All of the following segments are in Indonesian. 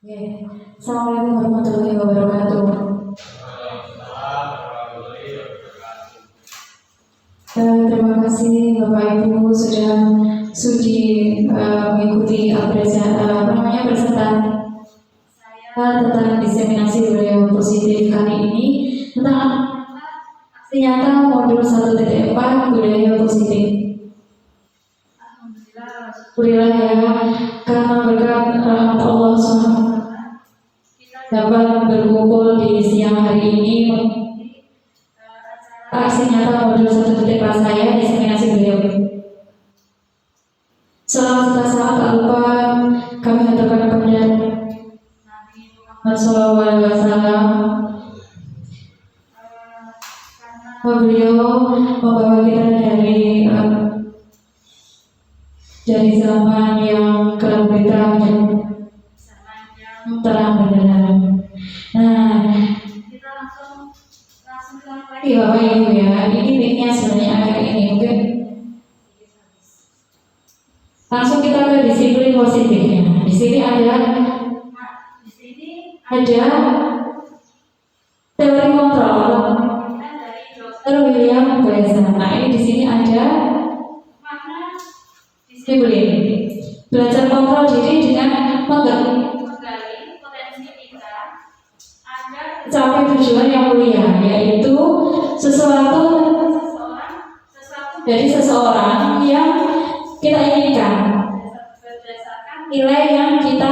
Ya, Assalamualaikum warahmatullahi wabarakatuh. Terima kasih Bapak Ibu sudah sudi mengikuti presentasi saya tentang diseminasi budaya positif kali ini tentang aksi nyata modul 1.4 budaya positif. Alhamdulillah ya, karena berkat rahmat Allah SWT dapat berkumpul di siang hari ini aksi nyata modul 1.4 saya diseminasi beliau. Salam serta salam tak lupa kami haturkan kepada Nabi Muhammad SAW. Beliau membawa kita dari zaman yang gelap gulita menjadi terang benderang. Nah, kita langsung lagi Bapak Ibu ya. Ini mic-nya sebenarnya agak ini mungkin. Langsung kita ke disiplin positifnya. Di sini ada teori kontrol dari Dr. William Glasser. Nah, ini di sini ada makna disiplin. Belajar kontrol diri dengan menggali potensi kita agar mencapai tujuan yang mulia, yaitu sesuatu dari seseorang yang kita inginkan berdasarkan nilai yang kita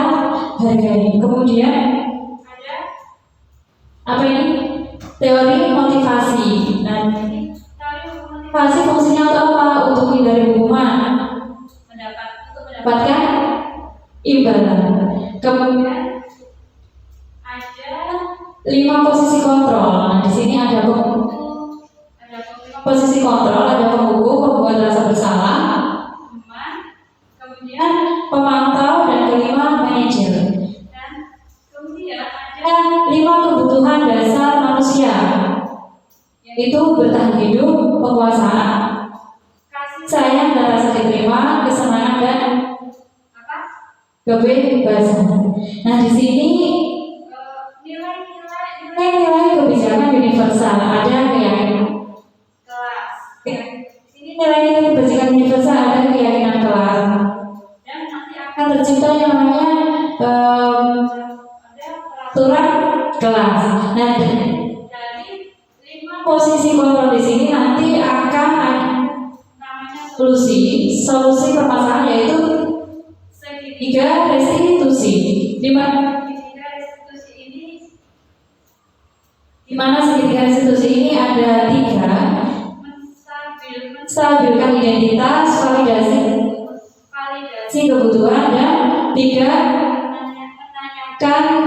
hargai. Kemudian ada apa ini? Teori motivasi. Nah, teori motivasi fungsinya untuk apa? Untuk menghindari hukuman, mendapatkan imbalan. Kemudian ada 5 posisi kontrol. Nah, di sini ada posisi kontrol, ada penghukum, pembuat rasa bersalah, kemudian pemantau, dan kelima manajer. Dan kemudian ada 5 kebutuhan dasar manusia, yaitu bertahan hidup, penguasaan, kasih sayang dan rasa diterima, kesenangan dan kebebasan. Nah, di sini nilai kebijakan universal, ada keyakinan kelas. Di sini nilai kebijakan universal ada keyakinan kelas. Dan nanti akan tercipta yang namanya peraturan kelas. Nah, dari 5 posisi kontrol di sini nanti akan ada namanya solusi permasalahan, yaitu segitiga restitusi. Di mana segitiga restitusi ini ada 3: menstabilkan identitas, validasi kebutuhan, dan 3: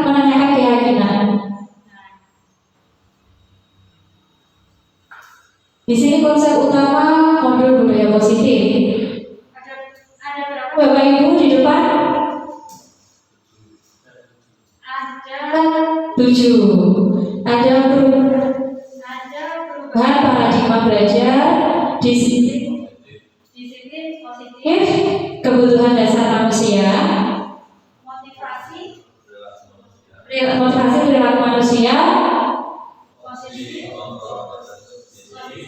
menanyakan keyakinan. Di sini konsep utama modul budaya positif. Ada berapa Bapak Ibu di depan? Ada 7. Ada perubahan paradigma belajar, disiplin positif, kebutuhan dasar manusia, motivasi perilaku manusia,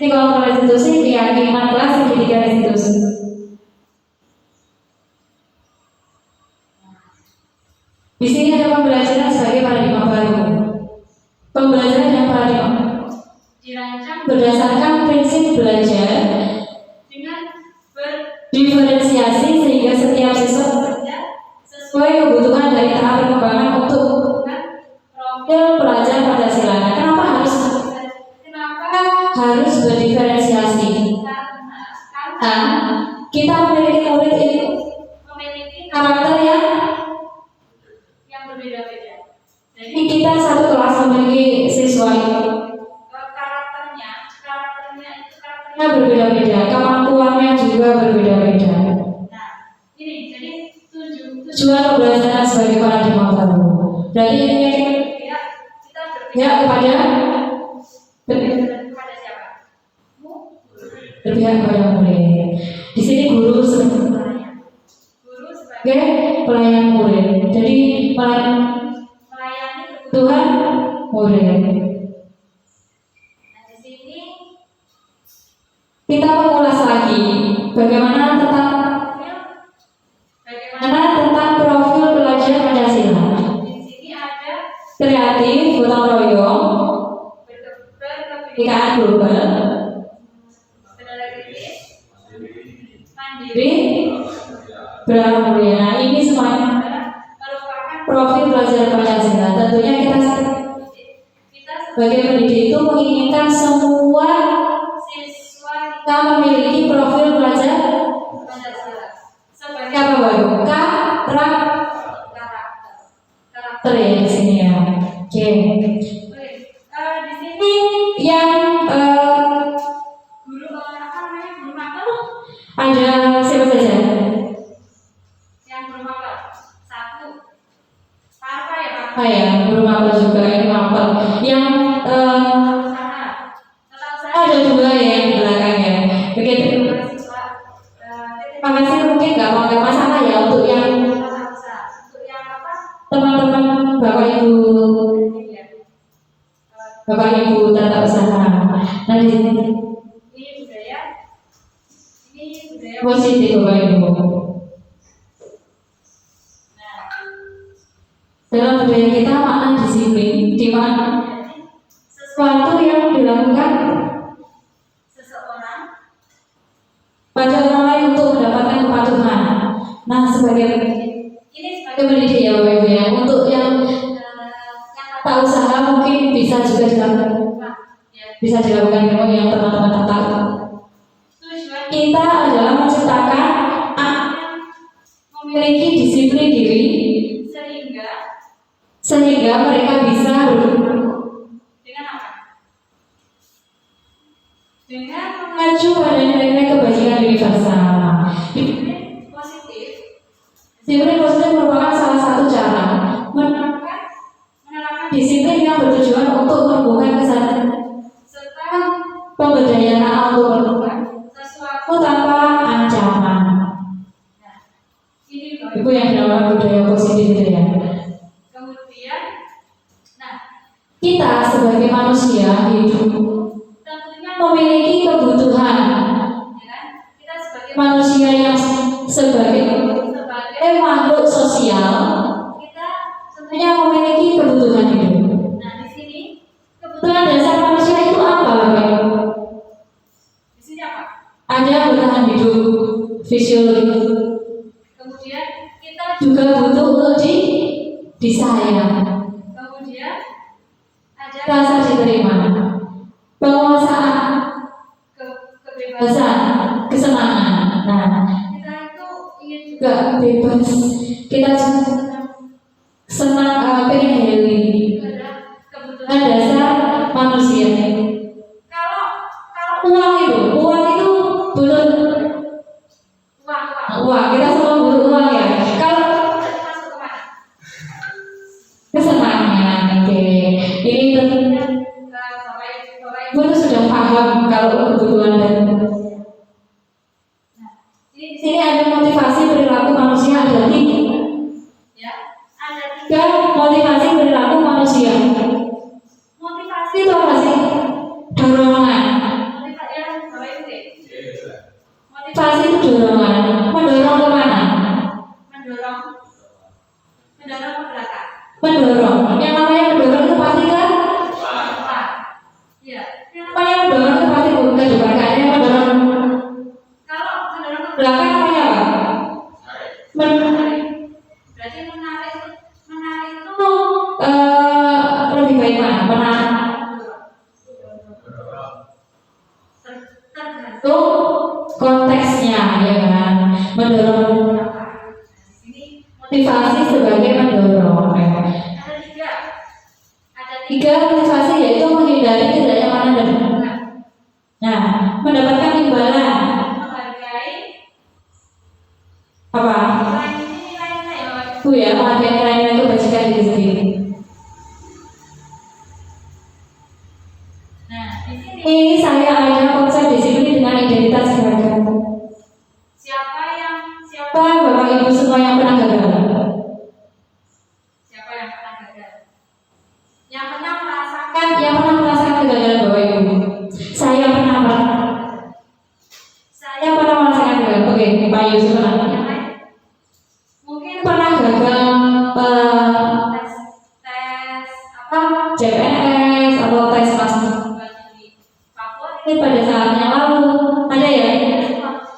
kontrol restitusi, keyakinan kelas, segitiga restitusi. Di sini ada pembelajaran sebagai paradigma baru. Pembelajaran yang paradigma dirancang berdasarkan prinsip belajar dengan berdiferensiasi sehingga setiap siswa bekerja sesuai kebutuhan dari tahap perkembangan untuk profil pelajar Pancasila. Kenapa harus berdiferensiasi? Karena kita memiliki murid ini memiliki karakter yang berbeda-beda. Jadi kita satu kelas memiliki siswa itu karakternya berbeda-beda, kemampuannya juga berbeda-beda. Nah, ini jadi tujuan pembelajaran sebagai paradigma baru. Berarti ini kita berpihak kepada siapa? Berpihak kepada murid. Di sini guru sebagai pelayan murid. Jadi pelayan murid. Nah, di sini Kita mengulas lagi bagaimana tentang profil pelajar Pancasila. di sini ada Kreatif, gotong royong, kebinekaan global, bernilai kritis, mandiri, bermulia. Nah, ini semuanya merupakan profil pelajar Pancasila. Tentunya kita sebagai pendidik itu menginginkan semua siswa kita memiliki profil pelajar Pancasila sebagai apa baru? karakter. Ya di sini ya. Oke. Di sini Ini yang guru apa namanya, guru mapel, ada siapa saja? yang guru mapel satu, Parpa ya Pak. Ya, guru mapel juga ini mapel. Yang Usaha. Tata usaha. ada dua ya di belakangnya. Begitu. Mahasiswa. Terima kasih, mungkin nggak mau ada masalah ya untuk yang Tata usaha. Untuk yang apa? teman-teman bapak ibu Iya. bapak ibu tata usaha. Nah di sini Ini budaya. Ini budaya. positif bapak ibu. Nah, Dalam budaya kita makna disiplin, di mana sesuatu yang dilakukan seseorang pada orang lain untuk mendapatkan kepatuhan. Nah sebagai ini sebagai pendidik ya bapak ibu ya, untuk yang tata usaha mungkin bisa juga dilakukan, bisa dilakukan yang teman-teman tahu. tujuan Kita adalah menciptakan memiliki disiplin diri sehingga mereka bisa dengan apa? Dengan mengacu pada nilai-nilai kebajikan universal. disiplin positif, Disiplin positif merupakan salah satu cara menerapkan disiplin yang bertujuan untuk menumbuhkan kesadaran serta pemberdayaan untuk menumbuhkan sesuatu. tanpa ancaman. Nah, ini loh. Itu yang dinamakan budaya positif itu ya. Kemudian, nah, Kita sebagai manusia hidup tentunya memiliki kebutuhan. ya kan? Kita sebagai Manusia yang sebagai makhluk sosial kita tentunya memiliki kebutuhan hidup. nah di sini Kebutuhan dasar manusia itu apa, Bapak Ibu? di sini apa? Ada bertahan hidup fisiologi, Kemudian kita juga butuh untuk disayang, kemudian ada rasa diterima, penguasaan, kebebasan. kesenangan. Nah, Kita itu ingin juga bebas. Kita juga senang, pengen healing. itu adalah kebutuhan. Nah, dasar manusia. Kalau Uang itu butuh uang. Kita semua butuh uang ya. Kalau masuk kemana? kesenangan, oke. Ini tentunya Bapak ibu itu sudah paham kalau kebutuhan dan ini di sini ada motivasi perilaku manusia ada tiga. ya ada Tiga motivasi perilaku manusia. motivasi Itu apa sih? Dorongan. motivasi ya Bapak Ibu deh. Motivasi itu dorongan. Mendorong kemana? mendorong ke belakang. Mendorong. Yang namanya mendorong itu pasti kan? Apa? Ya. Namanya mendorong itu pasti bukan juga kayaknya mendorong Kalau mendorong ke belakang namanya apa? menarik. Berarti menarik itu Lebih baik mana? Menarik. tergantung Konteksnya ya kan, mendorong apa. Di sini motivasi sebagai mendorong. ada tiga. Tiga motivasi yaitu menghindari tidak nyamanan dan nah mendapatkan imbalan Menghargai apa? nilai ini nilai-nilai ya. Bu ya, menghargai nilai-nilai kebajikan diri sendiri. Nah, di sini Ini saya ada konsep disiplin dengan identitas beragam. siapa Bapak Ibu semua yang pernah gagal? yang pernah gagal? Yang pernah merasa pernah? Saya pernah merasakan gagal. Oke, Pak Yusuf pernah. Yang lain? Mungkin Pernah gagal tes tes apa? CPNS atau tes masuk Di Papua ini pada saat yang lalu ada ya?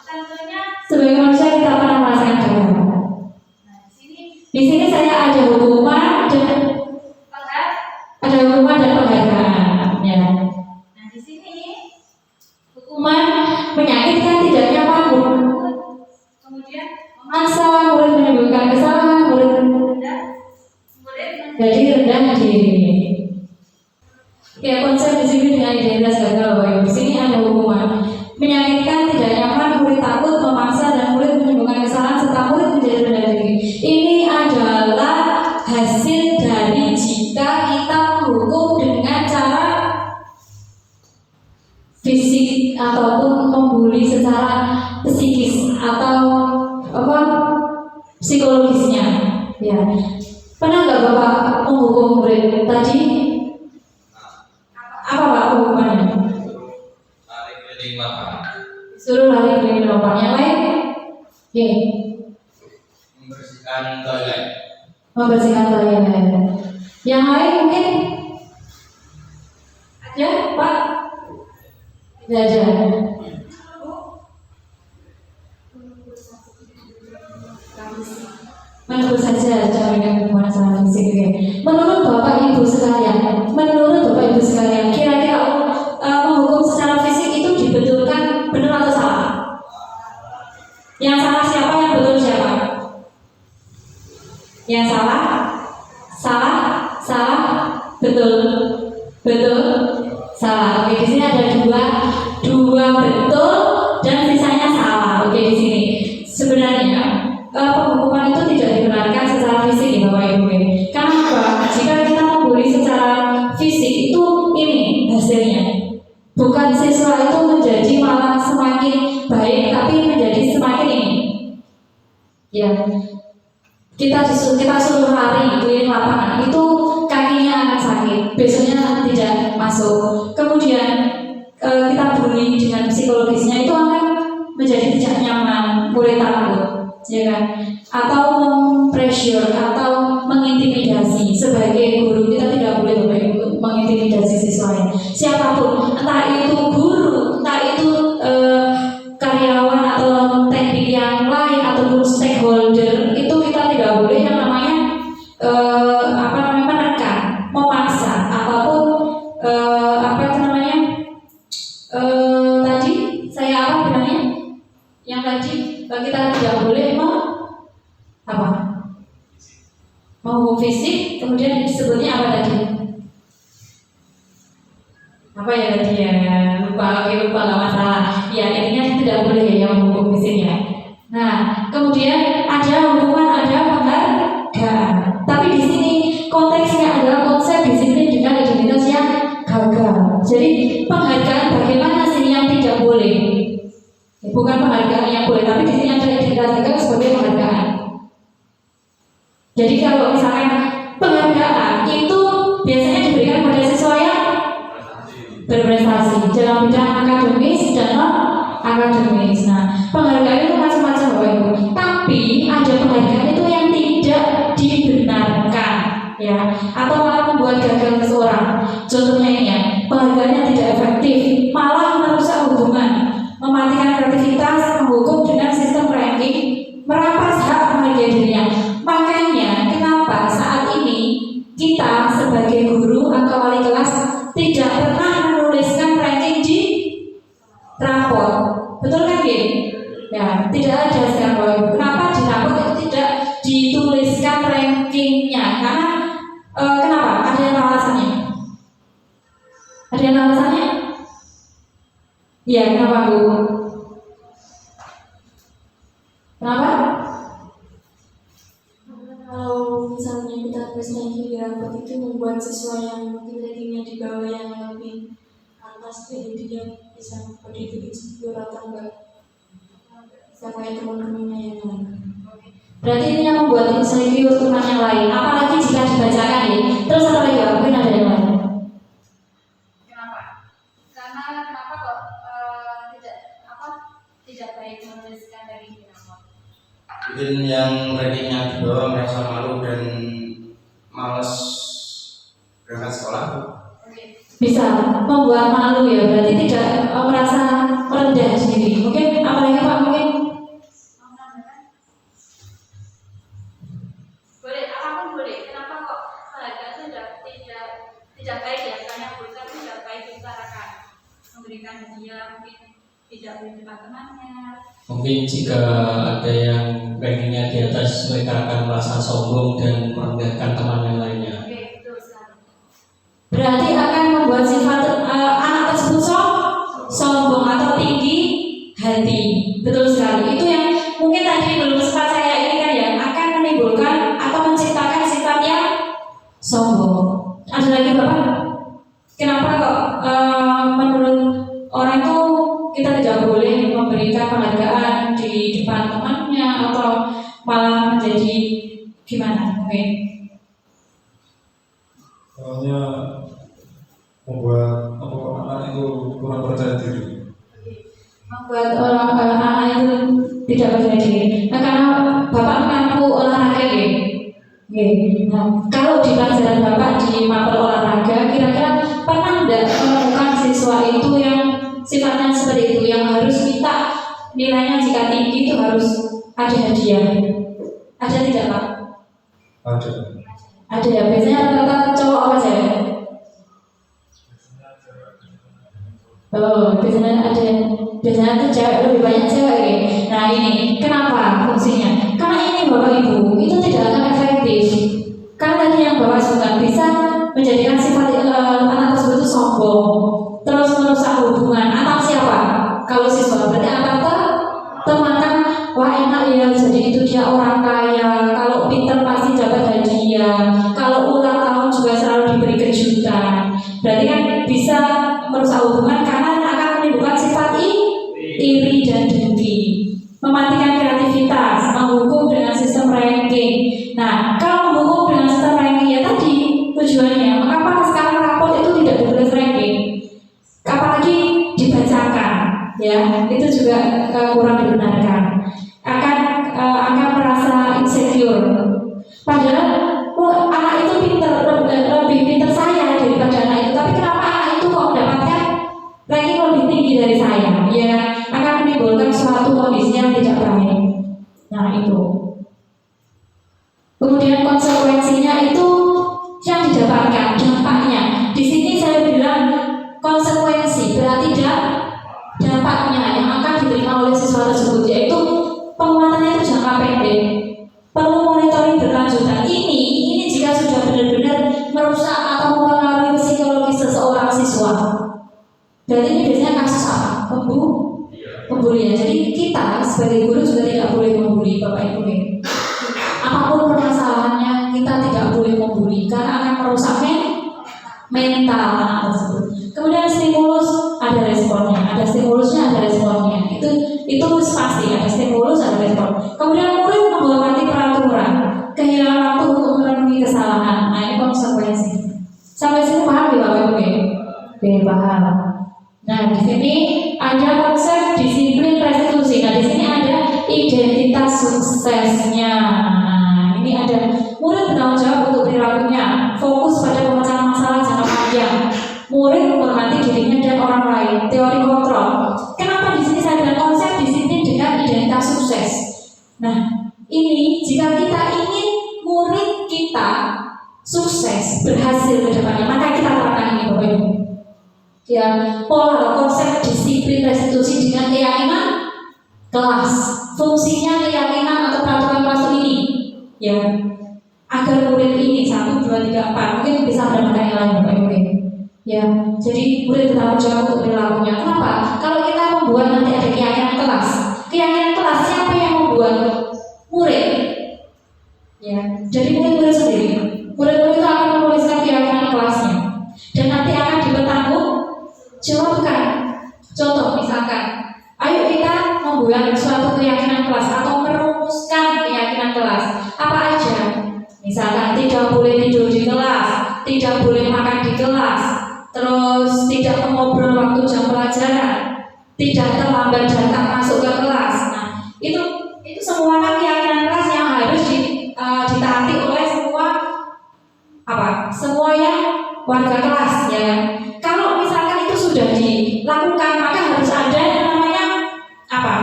tentunya. Sebagai manusia kita pernah merasakan gagal. Nah, di sini Di sini saya ada hukuman dan pengat. ada hukuman dan penghargaan. Ya. Nah, di sini Hukuman menyakitkan tidak nyaman, kemudian memaksa murid menimbulkan kesalahan, murid rendah, kemudian jadi rendah diri. Ya, konsep disiplin dengan identitas gagal, Bapak Ibu. Di sini ada hukuman menyakitkan tidak nyaman, murid takut, memaksa dan murid menimbulkan kesalahan serta murid menjadi rendah diri. Ini adalah hasil dari jika kita menghukum dengan cara fisik ataupun membuli secara psikis atau apa psikologisnya. Ya, pernah nggak Bapak menghukum murid tadi? Apa Pak hukumannya? Lari keliling lapangan, Suruh lari keliling lapangan. Yang lain? Oke, membersihkan toilet, membersihkan toilet. Yang lain mungkin ada Pak? Tidak ada. Menurut saja cara dengan hubungan sama fisik. Menurut Bapak Ibu sekalian, kira-kira menghukum secara fisik itu dibetulkan benar atau salah? Yang salah siapa? Yang betul siapa? Yang salah? Salah? Betul? Salah. Oke, di sini ada dua betul dan sisanya salah. Oke, di sini sebenarnya penghukuman itu tidak dibenarkan secara fisik ya Bapak Ibu. Kenapa? Jika kita membuli secara fisik itu ini hasilnya. Bukan siswa itu menjadi malah semakin baik, tapi menjadi semakin ini. Ya, kita suruh lari keliling lapangan itu kakinya akan sakit, besoknya tidak masuk. Kemudian kita bully dengan psikologisnya itu akan menjadi tidak nyaman, murid takut, ya kan? Atau mempressure atau mengintimidasi. Sebagai guru kita tidak boleh mengintimidasi siswanya. Siapapun, entah itu guru, entah itu karyawan atau teknik yang lain ataupun stakeholder, itu kita tidak boleh yang namanya menekan, memaksa ataupun tadi saya apa bilangnya? Yang tadi kita tidak boleh menghukum fisik, kemudian disebutnya apa tadi? Apa ya tadi ya? Lupa nggak masalah. Ya intinya tidak boleh ya menghukum fisiknya. Nah, kemudian ada hukuman, ada penghargaan. Tapi di sini konteksnya adalah konsep disiplin dengan identitas yang gagal. Jadi penghargaan bagaimana sih yang tidak boleh? Bukan penghargaan yang boleh, tapi di sini ada identitas gagal sebagai penghargaan. Jadi kalau misalkan penghargaan itu biasanya diberikan pada siswa yang berprestasi dalam bidang akademis dan non akademis. Nah, penghargaan itu macam-macam Bapak Ibu. Tapi ada penghargaan itu yang tidak dibenarkan, ya, atau malah membuat gagal seseorang. Contohnya ini ya, penghargaannya tidak efektif, malah merusak hubungan, mematikan kreativitas, menghukum dengan sistem ranking, merampas hak menghargai dirinya. Makanya kenapa saat ini kita sebagai guru atau wali kelas tidak pernah menuliskan ranking di rapor, betul kan Gin? Ya, tidak ada sekarang Bapak Ibu. Kenapa di rapor itu tidak dituliskan rankingnya? Karena kenapa? Ada yang alasannya? Ada yang alasannya? Iya, kenapa Bu? Kenapa? Kalau misalnya kita tulis ranking di rapot itu membuat siswa yang mungkin rankingnya di bawah yang lebih atas dari dia bisa berdiri insecure atau enggak bisa kayak teman-temannya yang lain. Berarti ini yang membuat insecure teman yang lain. Apalagi jika dibacakan ya. Terus apa lagi? Mungkin ada yang lain. kenapa? Karena kenapa kok tidak baik menuliskan ranking rapor. Mungkin yang rankingnya di bawah merasa malu dan malas berangkat sekolah. Bisa membuat malu ya, berarti tidak merasa rendah sendiri. Mungkin apalagi Pak, mungkin Mau menambahkan? Boleh, apapun boleh. Kenapa kok penghargaan itu tidak baik ya? Karena bukan tidak baik diutarakan. Memberikan hadiah mungkin tidak boleh depan temannya. Mungkin jika ada yang rankingnya di atas, mereka akan merasa sombong dan merendahkan teman yang lainnya. Oke, betul sekali. berarti akan membuat sifat anak tersebut sombong atau tinggi hati. Betul sekali. Itu yang mungkin tadi belum sempat saya ini kan ya, akan menimbulkan atau menciptakan sifat yang sombong. Ada lagi Bapak? Kenapa kok menurut orang itu kita tidak boleh memberikan penghargaan di depan temannya atau malah menjadi gimana? Oke. Soalnya membuat anak itu kurang percaya diri. Membuat anak itu tidak percaya diri. Nah, karena Bapak mengaku olahraga ya. Nah, kalau di pelajaran Bapak di mapel olahraga, kira-kira pernah tidak menemukan siswa itu yang sifatnya seperti itu, yang harus minta nilainya jika tinggi itu harus ada hadiah? Ada tidak Pak? Ada. Ada ya. Biasanya rata-rata cowok apa cewek? Oh, biasanya itu cewek, lebih banyak cewek ya. Nah ini kenapa fungsinya? Karena ini Bapak Ibu itu tidak akan efektif. Karena tadi yang Bapak sebutkan bisa menjadikan sifat anak tersebut itu sombong, terus merusak hubungan antar siapa? Kalau siswa berarti antar teman kan, wah enak ya, jadi itu dia orang kaya, kalau pintar pasti dapat hadiah, kalau ulang tahun juga selalu diberi kejutan. Berarti kan bisa merusak hubungan karena akan menimbulkan sifat iri dan dengki, mematikan kreativitas, menghukum dengan sistem ranking. Nah, kalau menghukum dengan sistem ranking ya tadi tujuannya, mengapa sekarang raport itu tidak ditulis ranking? Apalagi dibacakan, ya itu juga kurang dibenarkan. Akan merasa insecure. Padahal anak itu pintar, lebih pintar saya daripada anak itu, tapi kenapa anak itu kok mendapatkan ranking lebih tinggi dari saya? Ya akan menimbulkan suatu kondisi yang tidak baik. Nah itu. Kemudian konsekuensinya itu yang didapatkan, dampaknya. Di sini saya bilang konsekuensi berarti dampaknya yang akan diterima oleh siswa tersebut, yaitu penguatannya itu jangka pendek, perlu monitoring berkelanjutan. Ini jika sudah benar-benar merusak atau mempengaruhi psikologis seseorang siswa. Berarti ini biasanya kasus apa? Pembulian. Jadi kita sebagai guru juga tidak boleh membuli Bapak Ibu. Apapun permasalahannya kita tidak boleh membuli karena akan merusak mental anak tersebut. Kemudian stimulus ada responnya, ada stimulusnya ada responnya. Itu pasti ada stimulus ada respon. Kemudian murid menghormati peraturan, kehilangan waktu untuk memenuhi kesalahan. Nah ini konsekuensi. Sampai sini paham ya Bapak Ibu? Oke, paham. Nah di sini ada konsep disiplin restitusi. Nah di sini ada identitas suksesnya. Nah ini ada murid bertanggung jawab untuk perilakunya, fokus pada pemecahan masalah jangka panjang. Murid menghormati dirinya dan orang lain. Teori kontrol. Kenapa di sini saya bilang konsep disiplin dengan identitas sukses? Nah, ini jika kita ingin murid kita sukses, berhasil ke depannya, maka kita terapkan ini Bapak Ibu. Ya, pola konsep disiplin restitusi dengan keyakinan kelas. Fungsinya keyakinan atau peraturan kelas ini, ya, agar murid ini 1, 2, 3, 4 mungkin bisa mendapatkan yang lain Bapak Ibu. Ya, jadi murid bertanggung jawab untuk perilakunya. Kenapa? Kalau kita membuat nanti ada keyakinan kelas. Keyakinan kelas siapa yang membuat? Murid. Ya, jadi murid-murid sendiri. Murid-murid itu akan menuliskan keyakinan kelasnya dan nanti akan dibertanggung jawabkan. Contoh misalkan, ayo kita membuat suatu keyakinan kelas atau merumuskan keyakinan kelas. Apa aja? Misalkan tidak boleh tidur di kelas, tidak boleh makan di kelas, terus tidak mengobrol waktu jam pelajaran, tidak terlambat datang masuk ke kelas. Nah, itu semua kan keyakinan kelas yang harus ditaati oleh semua yang warga kelas ya. Kalau misalkan itu sudah dilakukan, maka harus ada yang namanya apa?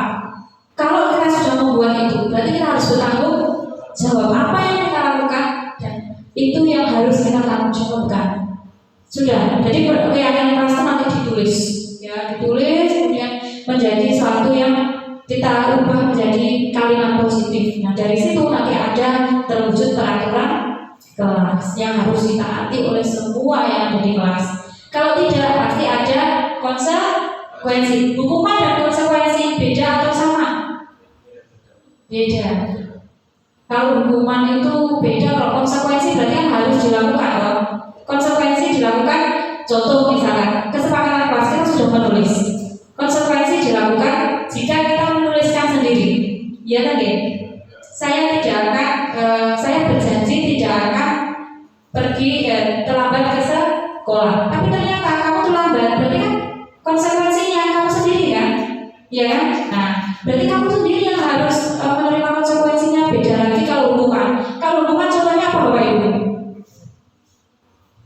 Kalau kita sudah membuat itu, berarti kita harus bertanggung jawab apa yang kita lakukan, dan itu yang harus kita tanggung jawabkan. Sudah, jadi keyakinan kelas itu nanti ditulis, ya ditulis, kemudian menjadi sesuatu yang kita ubah menjadi kalimat positif. Nah dari situ nanti ada terwujud peraturan kelas yang harus ditaati oleh semua yang ada di kelas. Kalau tidak, pasti ada konsekuensi. Hukuman dan konsekuensi beda atau sama? Beda. Kalau hukuman itu beda, kalau konsekuensi berarti kan harus dilakukan. Loh. Konsekuensi dilakukan, contoh misalkan kesepakatan kelas kita sudah menulis. Konsekuensi dilakukan jika kita menuliskan sendiri. Ya tadi, saya berjanji tidak akan pergi terlambat ke sekolah. Tapi ternyata kamu terlambat, berarti kan konsekuensinya kamu sendiri kan? Ya kan? Nah, berarti kamu sendiri yang harus menerima konsekuensinya. Beda lagi kalau hukuman. Kalau hukuman contohnya apa Bapak Ibu?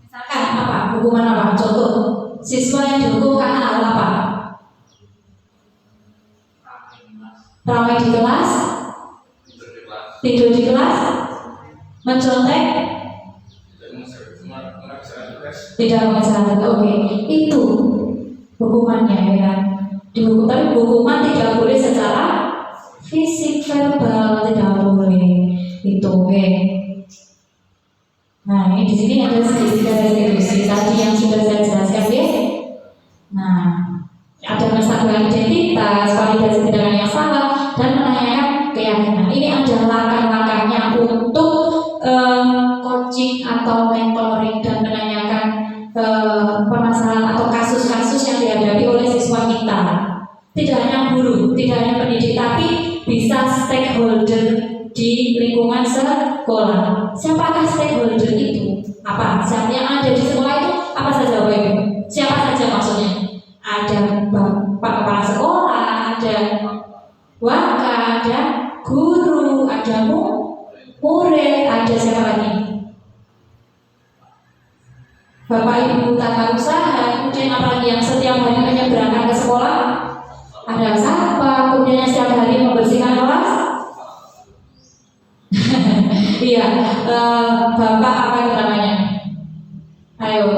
Misalkan apa? Hukuman apa? Contoh, siswa yang dihukum karena hal apa? Ramai di kelas, tidur di kelas, mencontek, tidak mengerjakan tugas. Oke, itu hukumannya ya kan. Dihukum, tapi hukuman tidak boleh secara fisik, verbal tidak boleh. Itu oke. Nah ini di sini ada sedikit restitusi tadi yang sudah saya jelaskan ya. Nah ada masalah identitas, validasi tindakan yang salah, dan menanyakan keyakinan. Ini adalah langkah-langkahnya untuk coaching atau mentoring dan menanyakan permasalahan atau kasus-kasus yang dihadapi oleh siswa kita. Tidak hanya guru, tidak hanya pendidik, tapi bisa stakeholder di lingkungan sekolah. Siapakah stakeholder itu? Apa? Siapa yang ada di sekolah itu? Apa saja Bapak Ibu? Siapa saja maksudnya? Ada Bapak Kepala Sekolah, ada warga, ada guru, ada murid, ada siapa lagi? Bapak Ibu tata usaha, kemudian apalagi yang setiap hari menyeberangkan ke sekolah? Ada siapa? Kemudian yang setiap hari membersihkan kelas? Iya, Bapak apa itu namanya? Ayo,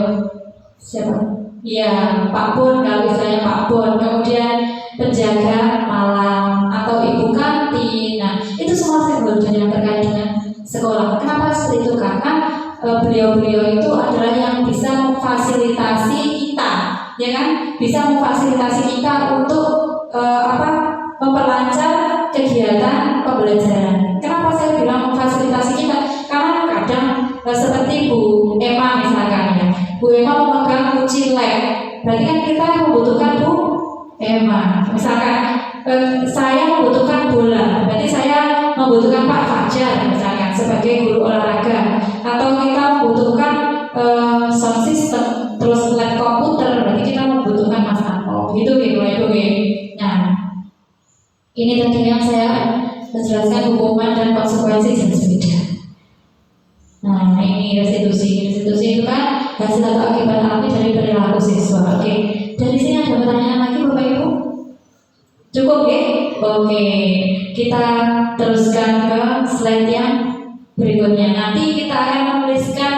siapa? Iya, Pak Pun, kalau misalnya Pak Pun. Kemudian penjaga malam atau ibu kantin. Nah, itu semua stakeholder yang terkait dengan sekolah. Kenapa seperti itu? Karena beliau-beliau itu adalah yang bisa memfasilitasi kita, ya kan? Bisa memfasilitasi kita untuk memperlancar kegiatan pembelajaran. Kenapa saya bilang memfasilitasi kita? Karena kadang seperti Bu Emma misalkan ya, Bu Emma memegang kunci lab, berarti kan kita membutuhkan Bu Emma. Misalkan saya membutuhkan bola, berarti saya membutuhkan Pak Fajar misalkan sebagai guru olahraga, atau kita membutuhkan sound system, terus lab komputer, berarti kita membutuhkan Mas Anto. Begitu gitu ya Bu. Nah, ini tadi yang saya menjelaskan hukuman dan konsekuensi jenis beda. Nah, ini restitusi. Restitusi itu kan hasil atau akibat alami dari perilaku siswa. Oke, dari sini ada pertanyaan lagi Bapak Ibu? Cukup ya? Oke, kita teruskan ke slide yang berikutnya. Nanti kita akan menuliskan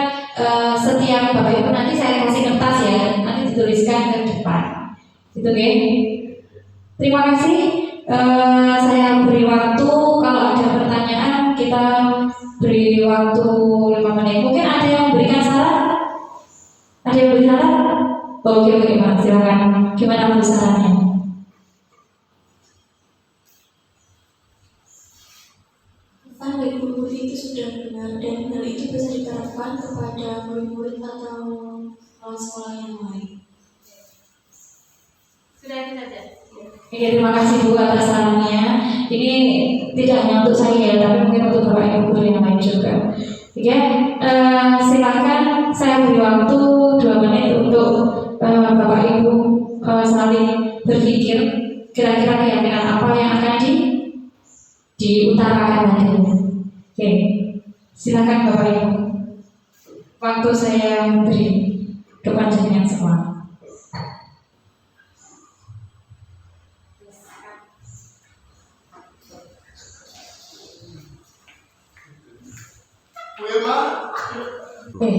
setiap Bapak Ibu, nanti saya kasih kertas ya, nanti dituliskan ke depan. Gitu ya? Terima kasih. Saya beri waktu, kalau ada pertanyaan kita beri waktu 5 menit. Mungkin ada yang memberikan saran? Ada yang beri saran? Oke, Pak, silakan. Gimana sarannya? Pesan dari Bu Putri itu sudah benar, dan hal itu bisa diterapkan kepada murid-murid atau sekolah yang lain. Sudah itu saja. Oke, terima kasih Bu atas sarannya. Ini tidak hanya untuk saya, tapi mungkin untuk Bapak Ibu guru yang lain juga. Oke, silakan saya beri waktu 2 menit untuk Bapak Ibu saling berpikir kira-kira keyakinan apa yang akan diutarakan nanti. Oke, silakan Bapak Ibu. Waktu saya beri kepanjangan semua. Oke,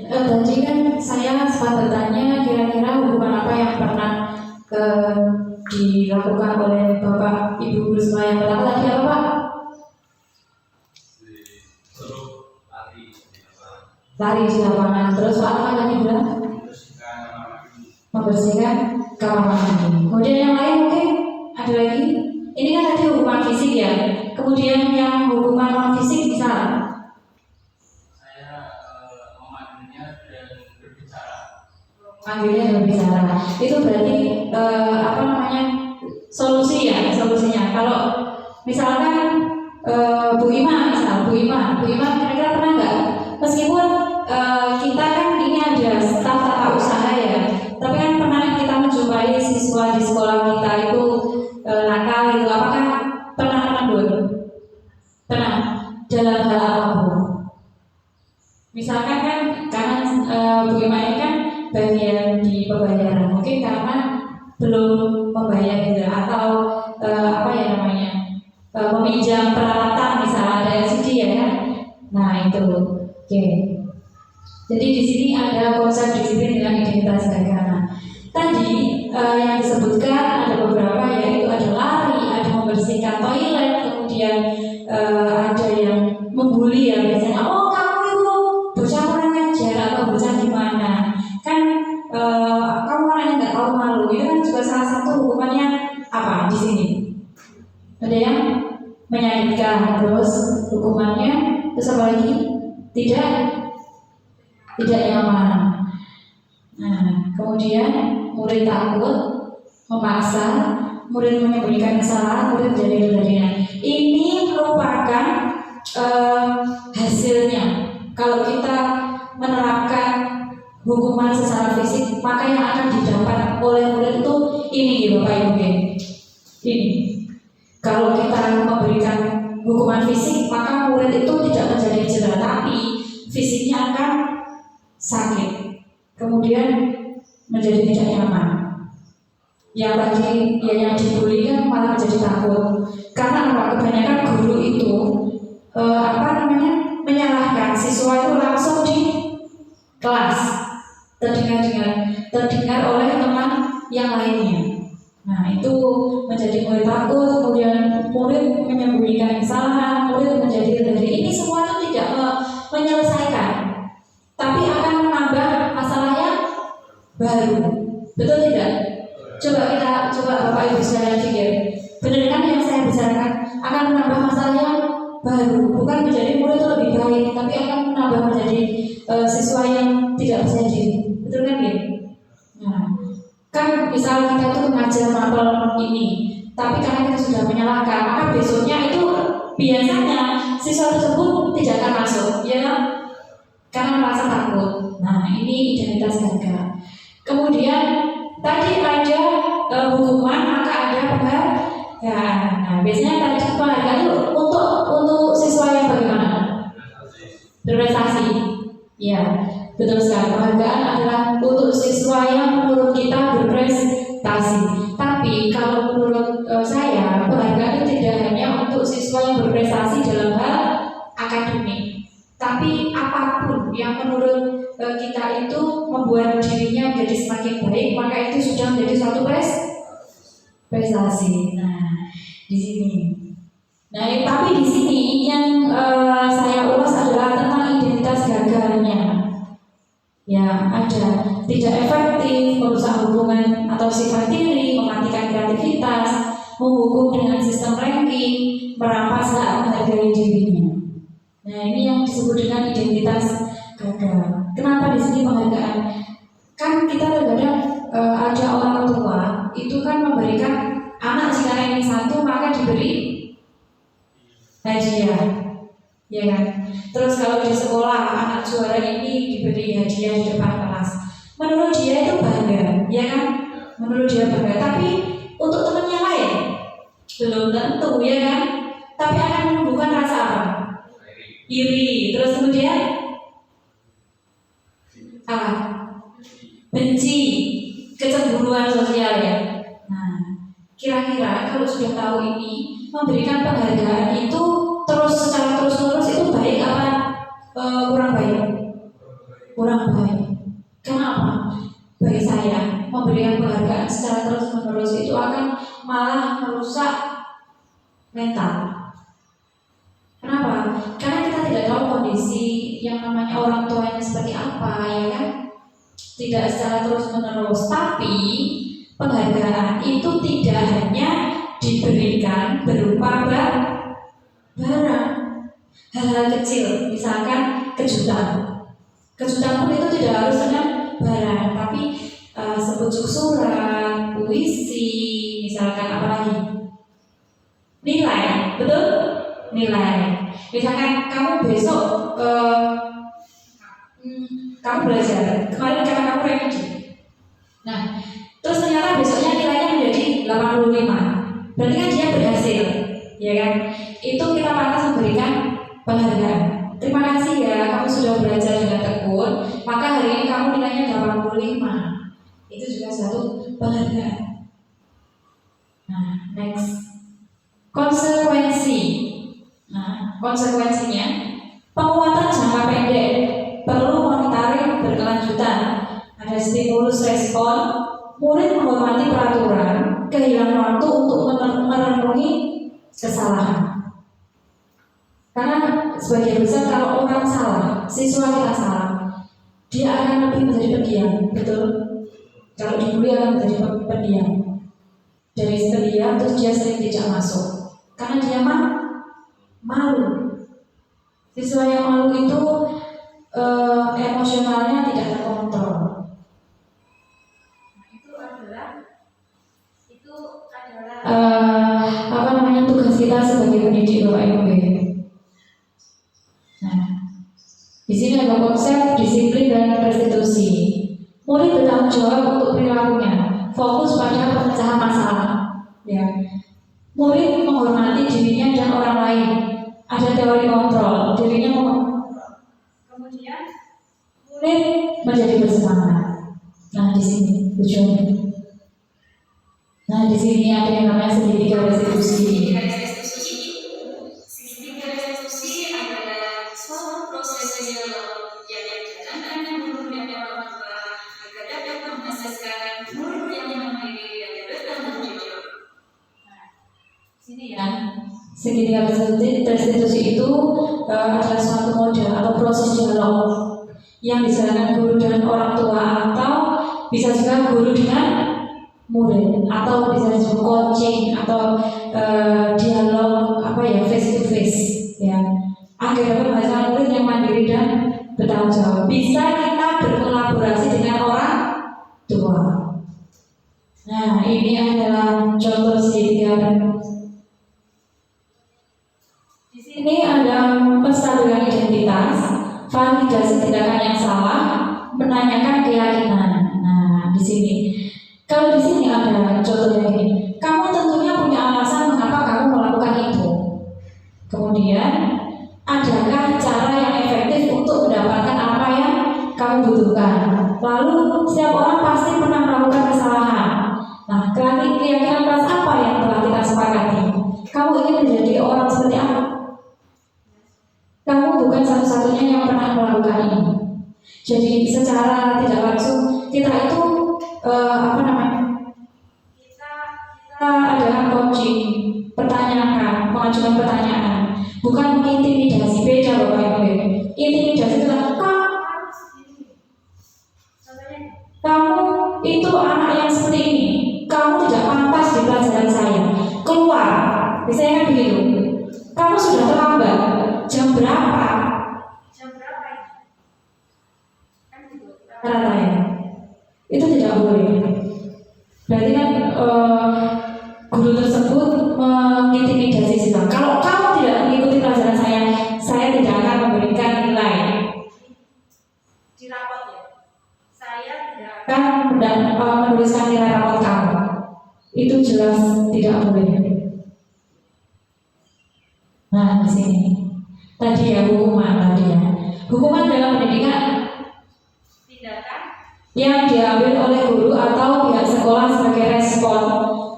tadi kan saya sempat bertanya kira-kira hukuman apa yang pernah dilakukan oleh Bapak Ibu guru semua. Yang pertama tadi apa Pak? Lari di lapangan. Terus Pak apa tadi bilang? Membersihkan kamar mandi. Kemudian yang lain mungkin ada lagi. Ini kan tadi hukuman fisik ya. Kemudian yang hukuman non fisik bisa manggilnya dan berbicara. Itu berarti apa namanya, solusi ya, solusinya. Kalau misalkan Bu Ima kira-kira pernah nggak, meskipun kita kan ini ada staf tata usaha ya, tapi kan pernah kita menjumpai siswa di sekolah kita itu nakal itu, apakah pernah menegur? Pernah dalam hal apapun. Misalkan kan karena Bu Ima ini kan bagian di pembayaran, mungkin karena belum membayar gitu, atau apa ya namanya, meminjam peralatan misalnya ada LCD ya kan. Nah itu, oke. Jadi di sini ada konsep disiplin dengan identitas gagah. Tadi yang disebutkan ada beberapa, yaitu ada lari, ada membersihkan toilet, kemudian ada yang membuli ya biasanya. Oh kamu itu bocah kurang ajar atau bocah gimana? Kan kamu orangnya nggak tahu malu. Itu kan juga salah satu hukumannya apa di sini? Ada yang menyakitkan, terus hukumannya terus apa lagi? Tidak nyaman. Nah, kemudian murid takut, memaksa, murid menyembunyikan kesalahan, murid menjadi rebellion. Ini merupakan hasilnya. Kalau kita menerapkan hukuman secara fisik, maka yang akan didapat oleh murid itu ini Bapak Ibu. Ini. Kalau kita memberikan hukuman fisik, maka murid itu tidak menjadi cedera, tapi fisiknya akan sakit, kemudian menjadi tidak nyaman. Yang tadi yang dibully kan malah menjadi takut. Karena apa? Kebanyakan guru itu menyalahkan siswa itu langsung di kelas, terdengar oleh teman yang lainnya. Nah itu menjadi murid takut, kemudian murid menyembunyikan kesalahan, murid menjadi rebellion. Ini semua itu tidak menyelesaikan, tapi akan menambah masalah yang baru. Betul tidak? Coba Bapak Ibu sekalian pikir. Benar kan yang saya bicarakan? Akan menambah masalah yang baru, bukan menjadi murid itu lebih baik, tapi akan menambah menjadi siswa yang tidak percaya diri. Betul kan ya? Nah, kan misal kita itu mengajar mapel ini, tapi karena kita sudah menyalahkan, maka besoknya itu biasanya siswa tersebut tidak akan masuk, ya kan? Karena merasa takut. Nah, ini identitas gagah. Kemudian tadi ada hukuman, maka ada penghargaan. Nah, biasanya tadi penghargaan itu untuk siswa yang bagaimana? Berprestasi. Ya, betul sekali. Penghargaan adalah untuk siswa yang menurut kita berprestasi. Tapi kalau menurut saya, penghargaan itu tidak hanya untuk siswa yang berprestasi dalam hal akademik, tapi apapun yang menurut kita itu membuat dirinya menjadi semakin baik, maka itu sudah menjadi suatu prestasi. Nah, di sini. Nah, tapi di sini yang saya ulas adalah tentang identitas gagahnya. Ya, ada tidak efektif, merusak hubungan atau sifat diri, mematikan kreativitas, menghukum dengan sistem ranking, merampas hak menghargai dirinya. Nah, ini yang disebut dengan identitas gagah. Kenapa di sini penghargaan? Kan kita terkadang ada orang tua itu kan memberikan anak jika ranking 1 maka diberi hadiah, ya kan? Terus kalau di sekolah anak juara ini diberi hadiah di depan kelas, menurut dia itu bangga, ya kan? Menurut dia bangga. Tapi untuk teman yang lain Belum tentu ya kan? Tapi akan menumbuhkan rasa apa? Iri. Terus kemudian apa? Benci, kecemburuan sosial ya. Nah, kira-kira kalau sudah tahu ini, memberikan penghargaan itu terus secara terus-menerus itu baik apa kurang baik? Kurang baik. Kenapa? Bagi saya, memberikan penghargaan secara terus-menerus itu akan malah merusak mental. Kenapa? Karena kita tidak tahu kondisi yang namanya orang tuanya seperti apa, ya kan? Tidak secara terus-menerus, tapi penghargaan itu tidak hanya diberikan berupa barang, hal-hal kecil, misalkan kejutan. Kejutan pun itu tidak harus dengan barang, tapi sepucuk surat, puisi, misalkan apa lagi? Nilai, betul? Nilai. Misalkan kamu besok kamu belajar, kemarin karena kamu revisi. Nah, terus ternyata besoknya nilainya menjadi 85. Berarti kan dia berhasil, ya kan? Itu kita pantas memberikan penghargaan. Terima kasih ya, kamu sudah belajar dengan tekun, maka hari ini kamu nilainya 85. Itu juga satu penghargaan. Nah, next. Konsekuensi. Nah, konsekuensinya penguatan jangka pendek perlu monitoring berkelanjutan. Ada stimulus respon, murid menghormati peraturan, kehilangan waktu untuk merenungi kesalahan. Karena sebagian besar kalau orang salah, siswa kita salah, dia akan lebih menjadi pendiam, betul? Kalau dibully akan menjadi pendiam. Dari pendiam terus dia sering tidak masuk, karena dia malu. Siswa yang malu itu emosionalnya tidak terkontrol. Itu adalah tugas kita sebagai pendidik Bapak Ibu. Nah, di sini ada konsep disiplin dan restitusi. Murid bertanggung jawab untuk perilakunya, fokus pada pemecahan masalah. Ya, murid menghormati dirinya dan orang lain. Ada teori kontrol, dirinya kemudian murid menjadi bersemangat. Nah, di sini tujuannya. Nah, di sini ada yang namanya segitiga restitusi. Segitiga restitusi adalah suatu proses yang dijalankan guru dan orang tua agar dapat menghasilkan murid yang mandiri dan bertanggung jawab. Sini ya. Segitiga restitusi itu adalah suatu model atau proses dialog yang dijalankan guru dengan orang tua atau bisa juga guru dengan murid atau bisa disebut coaching atau dialog face to face ya, agar dapat menghasilkan murid yang mandiri dan bertanggung jawab. Bisa kita berkolaborasi dengan orang tua. Nah, ini adalah contoh segitiga. Ini ada penstabilan identitas, validasi tindakan yang salah, menanyakan keyakinan. Nah, di sini, kalau di sini ada contohnya ini, kamu tentunya punya alasan mengapa kamu melakukan itu. Kemudian, adakah cara yang efektif untuk mendapatkan apa yang kamu butuhkan? Lalu, setiap orang pasti pernah melakukan kesalahan. Nah, keyakinan keras apa yang telah kita sepakati? Kamu ingin menjadi orang seperti apa? Kamu bukan satu-satunya yang pernah melakukan ini. Jadi secara tidak langsung kita itu kita adalah coaching, pertanyaan, mengajukan pertanyaan, bukan mengintimidasi. Beda Bapak Ibu. Intimidasi itu kamu itu anak yang seperti ini, kamu tidak pantas di pelajaran saya, keluar. Biasanya kan begitu. Kamu sudah terlambat. Jam berapa? Jam berapa ini? Kan gitu. Rata-rata itu tidak boleh. Berarti kan guru tersebut mengintimidasi siswa. Kalau kamu tidak mengikuti pelajaran saya tidak akan memberikan nilai Di rapot ya. Saya tidak akan menuliskan nilai rapot kamu. Itu jelas tidak boleh. Nah, di sini tadi ya hukuman tadi ya. Hukuman dalam pendidikan tindakan yang diambil oleh guru atau pihak sekolah sebagai respon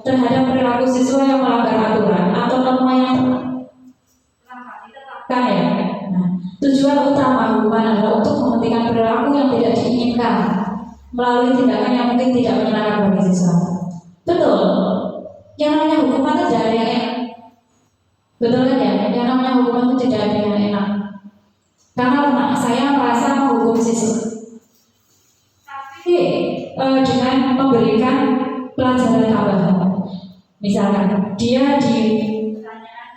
terhadap perilaku siswa yang melanggar aturan atau norma yang telah ditetapkan. kan ya. Nah, tujuan utama hukuman adalah untuk menghentikan perilaku yang tidak diinginkan melalui tindakan yang mungkin tidak menyenangkan bagi siswa. Betul. Yang namanya hukuman itu tidak ada yang enak. Betul kan ya? Yang namanya hukuman itu tidak ada yang enak. Karena saya merasa menghukum siswa. Tapi dengan memberikan pelajaran tambahan. Misalkan dia Pertanyaan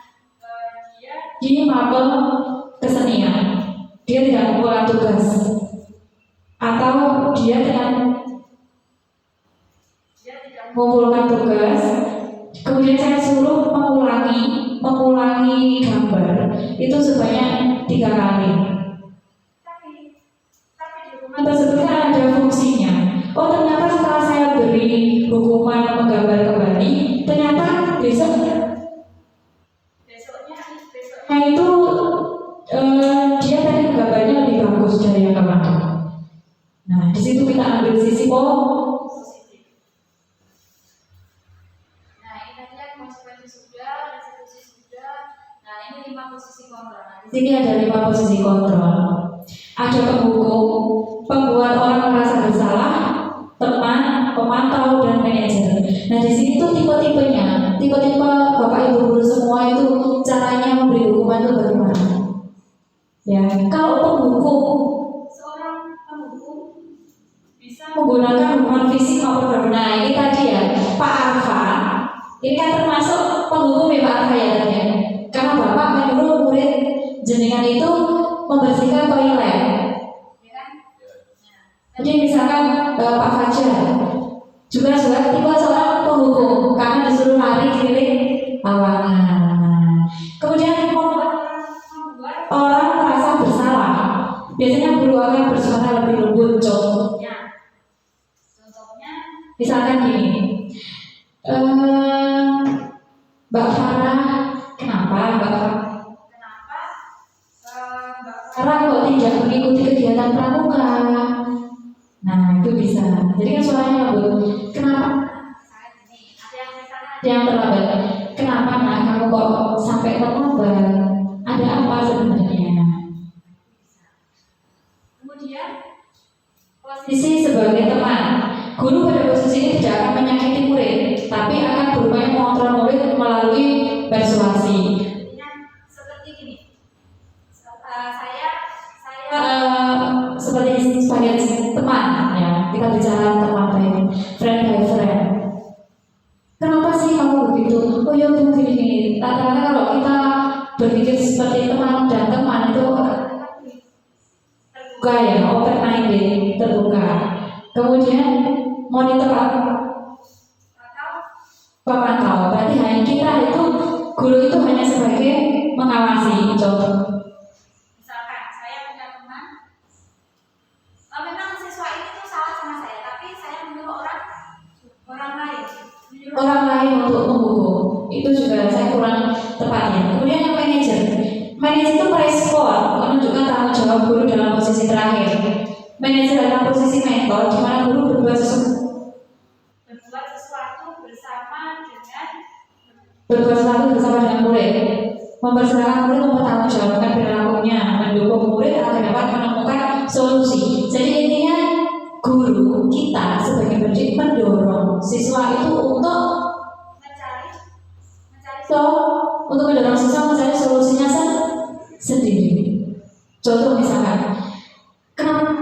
dia di mapel kesenian, dia tidak mengumpulkan tugas, atau dia tidak tidak mengumpulkan tugas, kemudian saya suruh mengulangi gambar itu sebanyak 3 kali. tapi di rumah Hukuman tersebut kan ada fungsinya. Oh, ternyata setelah saya beri hukuman menggambar kembali, ternyata besoknya itu dia tadi gambarnya lebih bagus dari yang kemarin. Nah, di situ kita ambil sisi positif. Nah, ini tadi kan konsekuensi sudah, restitusi sudah. Nah, ini 5 posisi kontrol. Nah, di sini ada 5 posisi kontrol. Ada penghukum, pembuat orang merasa bersalah, teman, pemantau, dan manajer. Nah, di sini tuh tipe-tipenya, tipe-tipe Bapak Ibu guru semua itu caranya memberi hukuman itu bagaimana? Ya, kalau penghukum, seorang penghukum bisa menggunakan hukuman fisik maupun verbal. Nah, ini tadi ya, Pak Arfa, ini kan termasuk penghukum ya Pak Arfa ya tadi ya. Karena Bapak menyuruh murid jenengan itu membersihkan toilet. ya kan? Jadi misalkan Pak Fajar juga tipe seorang penghukum karena disuruh lari keliling lapangan. Kemudian Membuat orang merasa bersalah. Biasanya guru akan bersuara lebih lembut. contohnya Misalkan gini, Mbak Farah, kenapa Mbak Farah? kenapa Mbak Farah kok tidak mengikuti kegiatan pramuka? Nah, itu bisa. Jadi kan suaranya lembut. Kenapa? saya gini, ada yang misalnya Yang terlambat. Kenapa nak kamu kok sampai terlambat? Ada apa sebenarnya? kemudian Posisi sebagai teman, guru pada posisi ini tidak akan menyakiti murid, tapi akan berupaya mengontrol murid melalui persuasi. posisinya seperti gini. Saya Seperti sebagai teman, ya kita bicara teman baik, friend by friend. Kenapa sih kamu begitu? Oh ya begini. Rata-rata kalau kita berpikir seperti teman dan teman itu terbuka ya, open minded, terbuka. Kemudian monitor pemantau. Berarti hanya kita itu guru itu hanya sebagai mengawasi. Contoh. misalkan saya punya teman, memang siswa ini tuh salah sama saya, tapi saya menyuruh orang lain menyuruh Orang lain untuk menghukum itu juga saya kurang tepatnya. Kemudian yang manajer itu merespon, menunjukkan tanggung jawab guru dalam posisi terakhir. Manajer dalam posisi mentor, di mana guru berbuat sesuatu bersama dengan murid, mempersilahkan murid mempertanggungjawabkan perilakunya, mendukung murid agar dapat menemukan solusi. Jadi intinya guru kita sebagai pendidik mendorong siswa itu untuk mendorong siswa mencari solusinya sendiri. Contoh misalkan, kenapa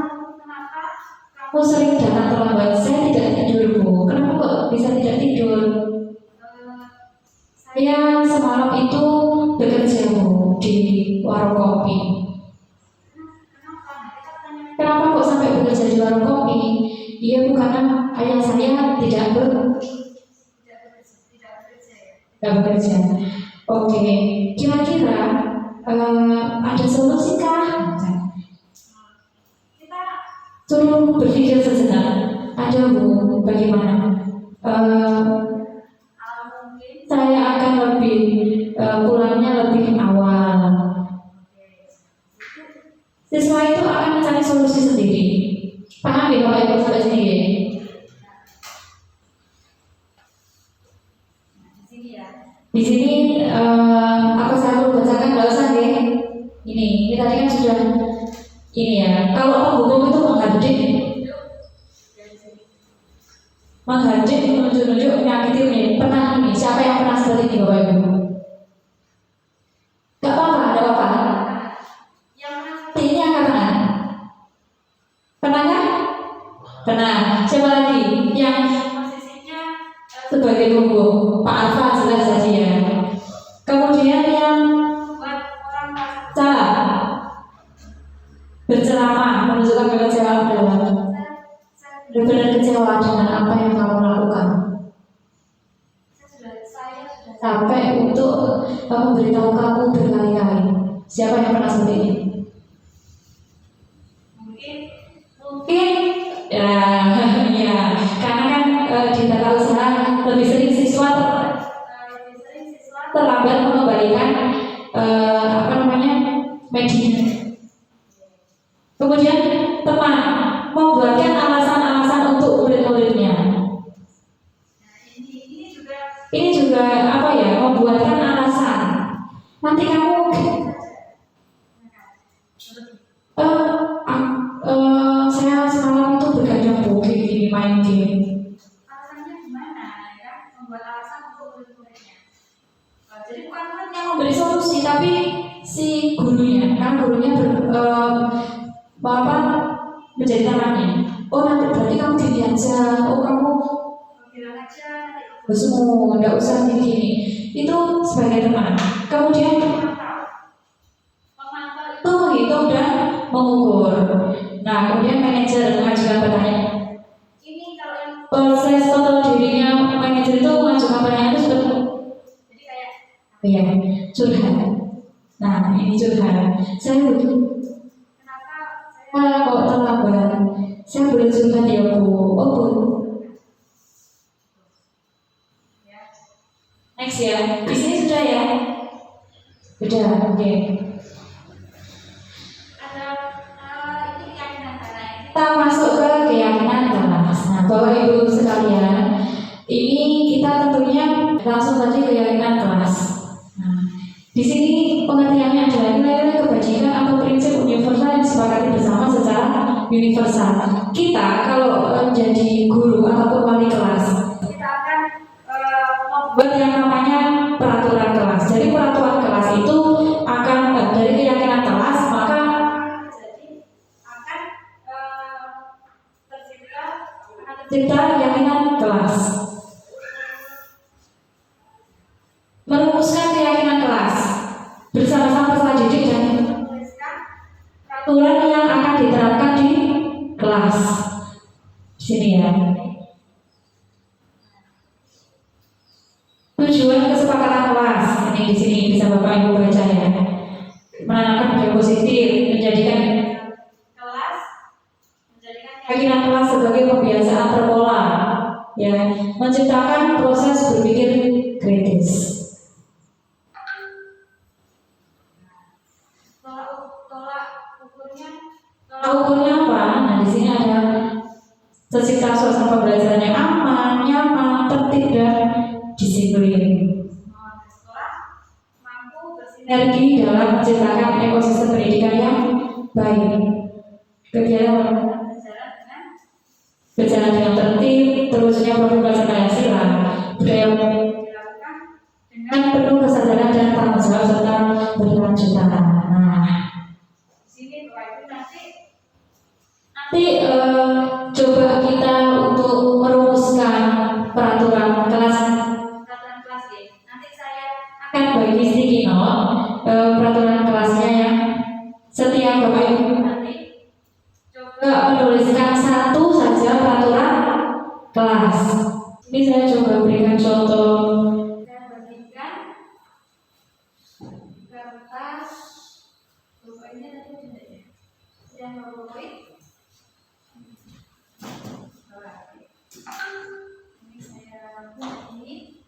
kamu sering datang terlambat, saya tidak tidur Bu. Kenapa kok bisa tidak tidur? Saya semalam itu bekerja Bu di warung kopi. Kenapa kok sampai bekerja di warung kopi? Iya Bu, karena ayah saya tidak bekerja. Oke, kira-kira ada solusi kah? Suruh berpikir sejenak. Ada Bu, bagaimana? Saya akan lebih pulangnya lebih awal. Paham ya Bapak Ibu sampai sini ya? Di sini ya. Di sini apa saya perlu bacakan nggak usah deh. Ini tadi kan sudah ini ya. Kalau penghukum itu menghadik menunjuk-nunjuk menyakiti ini. Pernah ini? Siapa yang pernah seperti ini Bapak Ibu? Gak apa-apa, ada apa-apa. Yang mana? Ini angkat tangan. Pernah kan? Pernah. Siapa lagi yang Posisinya sebagai penghukum? Pak Alfa jelas tadi ya. Kemudian yang buat orang merasa salah berceramah menunjukkan kekecewaan dalam benar-benar kecewa dengan apa yang kamu lakukan saya sudah sampai untuk memberitahu kamu berkali-kali. Siapa yang pernah seperti ini? Mungkin ya, ya karena kan di tata usaha lebih sering siswa terlambat mengembalikan apa namanya media. Kemudian teman membuatkan alasan-alasan untuk murid-muridnya. Ini juga apa ya, membuatkan alasan. Nanti kamu saya semalam itu begadang gini main game. alasannya gimana ya? Membuat alasan untuk murid-muridnya. Jadi bukan Yang memberi solusi tapi si gurunya, kan gurunya menjadi temannya. Oh nanti berarti kamu gini aja. Oh kamu bilang aja semua nggak usah gini. Itu sebagai teman. Kemudian memantau itu menghitung dan mengukur. Nah kemudian manajer mengajukan pertanyaan. ini kalau yang Proses total dirinya manajer itu mengajukan pertanyaan itu sudah jadi kayak ya curhat. Nah ini curhat. Saya butuh kenapa saya kok terlambat. Saya boleh curhat ya Bu. Oh Bu. Next ya. Di sini sudah ya. Sudah. Oke. ada ini keyakinan karena ini Kita masuk ke keyakinan kelas. Nah, Bapak Ibu sekalian, ini kita tentunya langsung saja keyakinan kelas. Nah, di sini pengertiannya adalah nilai-nilai kebajikan atau prinsip universal yang disepakati bersama secara universal. Kita kalau menjadi guru ataupun wali kelas, kita akan membuat yang namanya peraturan kelas. Jadi peraturan kelas itu akan dari keyakinan kelas, maka jadi akan tercipta kita keyakinan kelas. Merumuskan keyakinan kelas bersama-sama peserta didik dan menuliskan peraturan yang akan diterapkan di kelas. Di sini ya. Tujuan kesepakatan kelas ini di sini bisa Bapak Ibu baca ya. Menanamkan budaya positif, menjadikan kelas menjadikan keyakinan kelas sebagai pembiasaan terpola, ya, menciptakan proses berpikir kritis. tolak ukurnya Ukurnya apa? Nah di sini ada tercipta suasana pembelajaran yang aman, nyaman, tertib dan disiplin. sekolah mampu bersinergi Energi dalam menciptakan ekosistem pendidikan yang baik. Kegiatan berjalan dengan berjalan dengan tertib, terwujudnya profil belajar Pancasila, budaya dilakukan dengan dengan penuh kesadaran dan tanggung jawab serta berkelanjutan. Nah, di sini Bapak Ibu nanti nanti coba kita untuk merumuskan peraturan kelas. peraturan kelas ya. Nanti saya Akan bagi sticky note peraturan kelasnya yang setiap Bapak Ibu nanti coba menuliskan satu saja peraturan kelas. Ini saya coba berikan contoh. saya bagikan kertas pokoknya tadi sudah ya. Yang favorit ini saya bunyi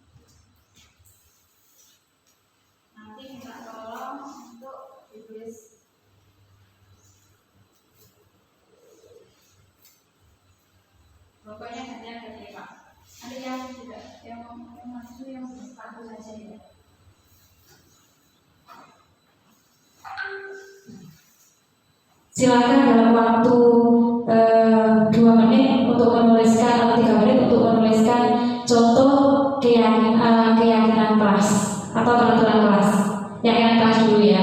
nanti minta tolong untuk ditulis Silakan dalam waktu 2 menit untuk menuliskan atau 3 menit untuk menuliskan contoh keyakinan kelas atau peraturan kelas. Keyakinan kelas dulu ya.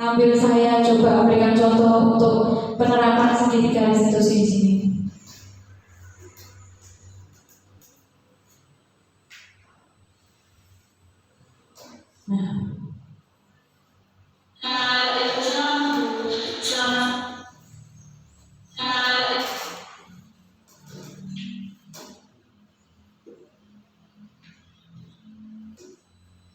Sambil saya coba berikan contoh untuk penerapan segitiga restitusi di sini. Nah,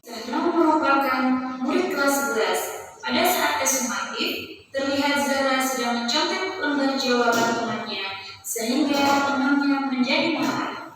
Zahra merupakan murid kelas 11. Pada saat tes summatif, terlihat Zahra sedang mencontek lembar jawaban temannya, sehingga temannya menjadi marah.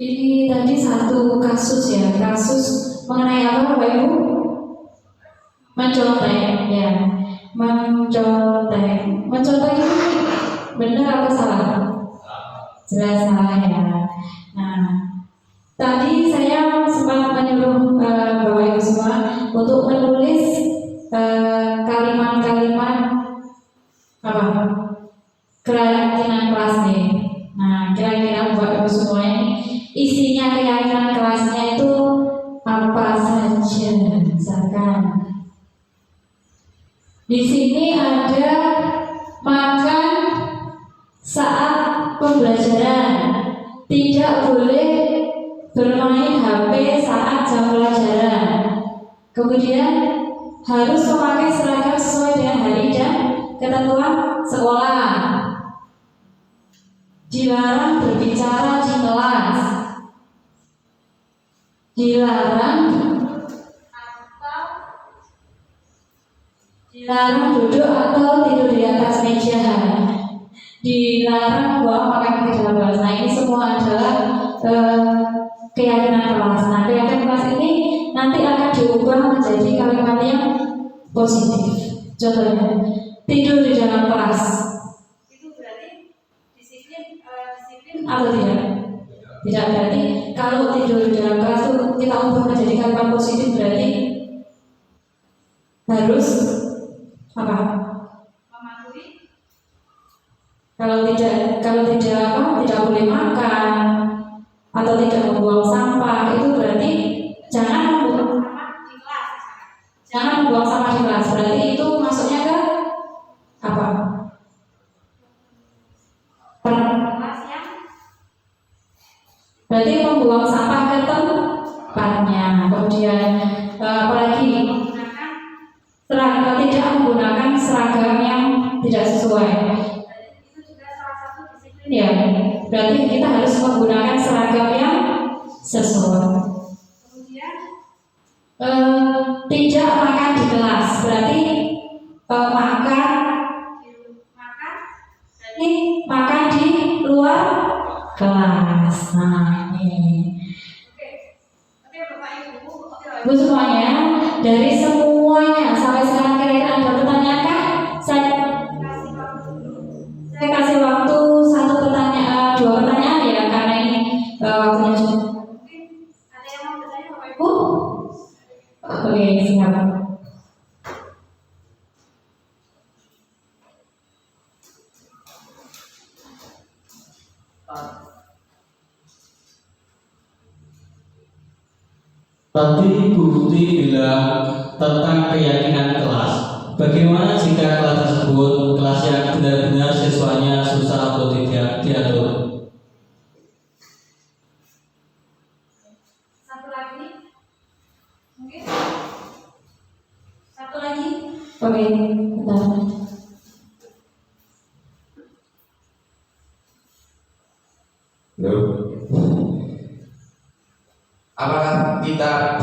Ini tadi satu kasus ya, kasus mengenai apa Bapak Ibu? Mencontek ya, mencontek itu benar apa salah? Jelas salah ya. Nah, tadi saya sempat menyuruh Bapak Ibu semua untuk menulis kalimat-kalimat apa? Keyakinan kelas nih. Nah, kira-kira Bapak Ibu semua ini isinya keyakinan kelasnya itu apa saja? Misalkan di sini ada makan saat pembelajaran, tidak boleh bermain HP saat jam pelajaran. Kemudian harus memakai seragam sesuai dengan hari dan ketentuan sekolah. Dilarang berbicara di kelas. Dilarang duduk atau tidur di atas meja. Dilarang buang pakaian ke dalam kelas. Nah, ini semua adalah keyakinan kelas. Nah, keyakinan kelas ini nanti akan diubah menjadi kalimat yang positif. Contohnya, tidur di dalam kelas. Itu berarti disiplin Atau tidak? Tidak, berarti kalau tidur di dalam kelas itu kita ubah menjadi kalimat positif, berarti harus apa? mematuhi Kalau tidak tidak boleh makan atau tidak membuang sampah, itu berarti jangan membuang sama di kelas misalkan. jangan membuang sampah di kelas. Berarti itu masuknya ke apa? Kelas yang Berarti membuang sampah ke tempatnya. Kemudian apalagi menggunakan seragam, tidak menggunakan seragam yang tidak sesuai. itu juga salah satu disiplin. Ya, berarti kita harus menggunakan seragam yang sesuai. Kemudian Tidak makan di kelas, berarti makan makan ini makan di luar kelas. Nah, ini. oke Bapak Ibu, Ibu semuanya, dari semuanya sampai sekarang kira-kira ada pertanyaan kah? kasih waktu dulu. Saya kasih waktu satu pertanyaan, dua pertanyaan ya, karena ini waktunya cukup. Mungkin ada yang mau bertanya Bapak Ibu? Bu? Oke, siap. Tadi Bu Tuti bilang tentang keyakinan kelas. Bagaimana jika kelas tersebut kelas yang benar-benar siswanya susah atau tidak diatur? Satu lagi, mungkin Satu lagi. Oke, bentar. Halo. Apakah kita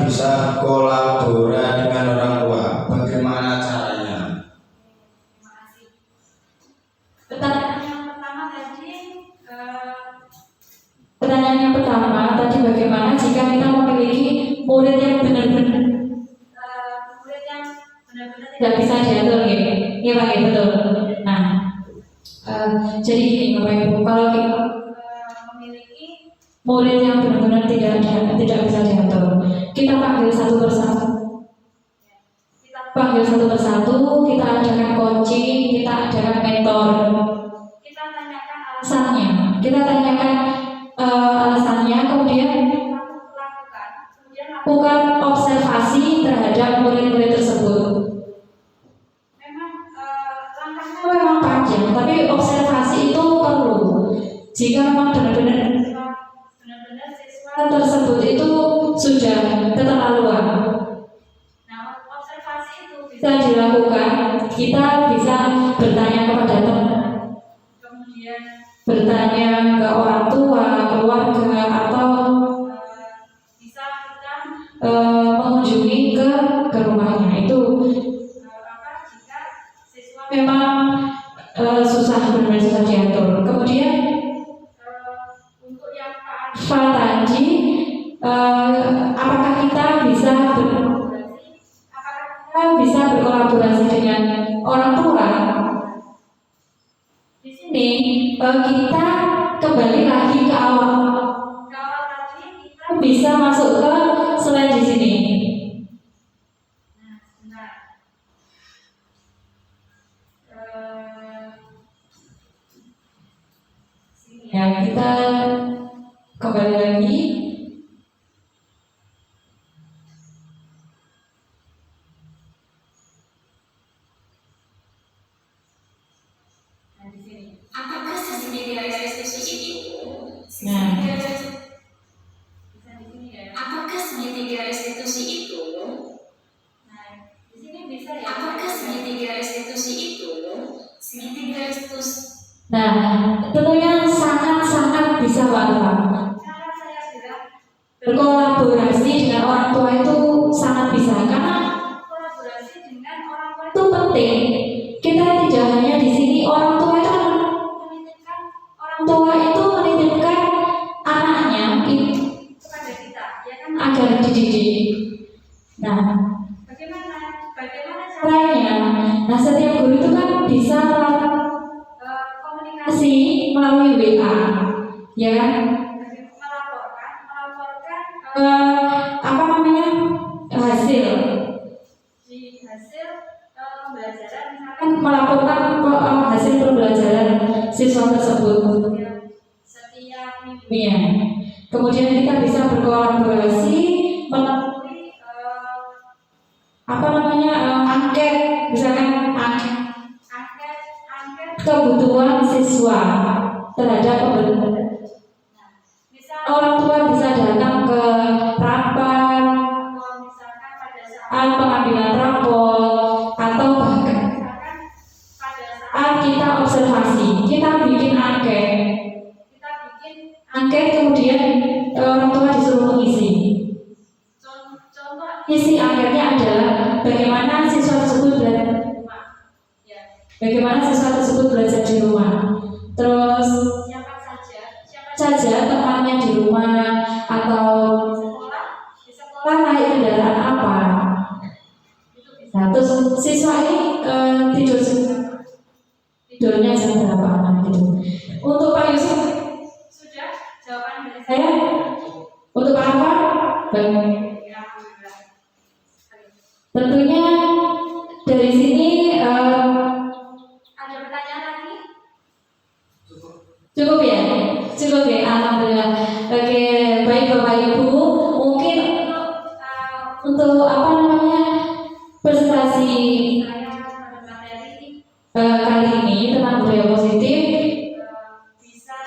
bisa kolaborasi dengan orang tua? Bagaimana caranya? terima kasih. Pertanyaan Yang pertama tadi Pertanyaan yang pertama tadi, bagaimana jika kita memiliki murid yang benar-benar murid yang benar-benar tidak bisa diatur, gitu? Iya Pak, ya, betul. Nah, jadi gini Bapak Ibu, kalau kita memiliki murid yang benar-benar tidak bisa diatur, kita panggil satu persatu. Kita adakan coaching, kita adakan mentor. kita tanyakan Alasannya, kita tanyakan alasannya, kemudian kamu lakukan, kemudian lakukan observasi terhadap murid-murid tersebut. memang langkahnya Memang panjang, tapi observasi itu perlu. Jika memang benar-benar siswa tersebut itu sudah keterlaluan, nah observasi itu bisa dilakukan. Kita bisa bertanya kepada teman, kemudian bertanya ke orang tua, keluarga, atau bisa kita mengunjungi ke rumahnya. Itu jika siswa memang susah, benar-benar susah diatur. Kemudian untuk yang Pak tadi, apakah kita bisa berkolaborasi dengan orang tua? Di sini kita kembali lagi ke awal. kalau tadi kita Bisa masuk ke slide di sini. sebentar sini Ya, kita kembali lagi. segitiga restitusi itu, segitiga restitusi Nah, tentunya sangat-sangat bisa Pak Alfa. Cara saya bilang Berkolaborasi dengan orang tua itu sangat bisa karena kolaborasi dengan orang tua itu penting. Kita tidak hanya di sini orang tua itu kan menitipkan orang orang tua itu menitipkan anaknya kepada kita, ya kan? agar dididik. Nah, Bagaimana cara caranya, nah setiap guru itu kan bisa komunikasi komunikasi melalui WA, ya kan? melaporkan Apa namanya hasil di hasil pembelajaran misalkan kan melaporkan hasil pembelajaran siswa tersebut. setiap minggu Ya. Kemudian kita bisa berkolaborasi melalui apa namanya angket, misalkan angket angket kebutuhan siswa terhadap pembelajaran. misal Orang tua bisa datang ke rapat, atau misalkan pada saat pengambilan rapor, atau bahkan misalkan pada saat saat kita observasi, kita bikin angket, kita bikin kemudian orang tua disuruh mengisi. contoh Isi akhirnya adalah bagaimana siswa tersebut belajar di rumah. ya Bagaimana siswa tersebut belajar di rumah. Terus siapa saja temannya di rumah atau di sekolah naik kendaraan apa. itu bisa Nah, terus siswa ini tidurnya jam berapa gitu. Untuk Pak Yusuf, sudah jawaban dari saya untuk Pak Alfa, alhamdulillah. tentunya dari sini Ada pertanyaan lagi? cukup ya, alhamdulillah. Oke, baik Bapak Ibu, mungkin untuk apa namanya presentasi Saya pada materi kali ini tentang budaya positif bisa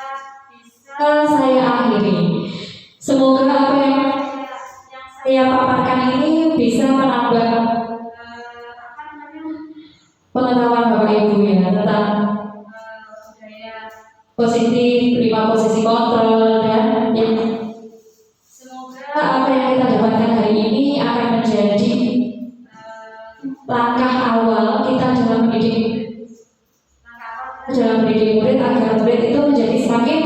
saya akhiri. Semoga apa yang saya paparkan ini bisa menambah apa namanya pengetahuan Bapak Ibu ya tentang budaya. positif, 5 posisi kontrol dan yang Semoga apa yang kita dapatkan hari ini akan menjadi langkah awal kita dalam mendidik murid agar murid itu menjadi semakin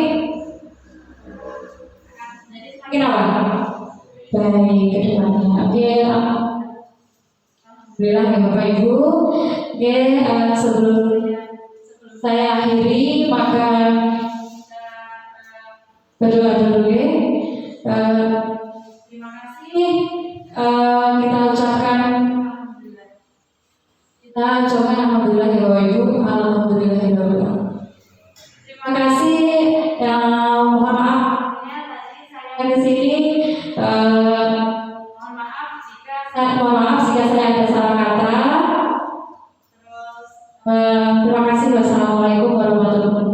apa? Baik ke depannya. Oke, alhamdulillah ya Bapak Ibu. Oke, sebelum saya akhiri maka berdoa dulu ya. terima kasih. Kita ucapkan alhamdulillah ya Bapak Ibu, alhamdulillah ya Bapak Ibu. Terima kasih. Mohon maaf Tadi saya saya di sini. mohon maaf jika Saya ada salah kata. terus Terima kasih. Wassalamualaikum warahmatullahi wabarakatuh.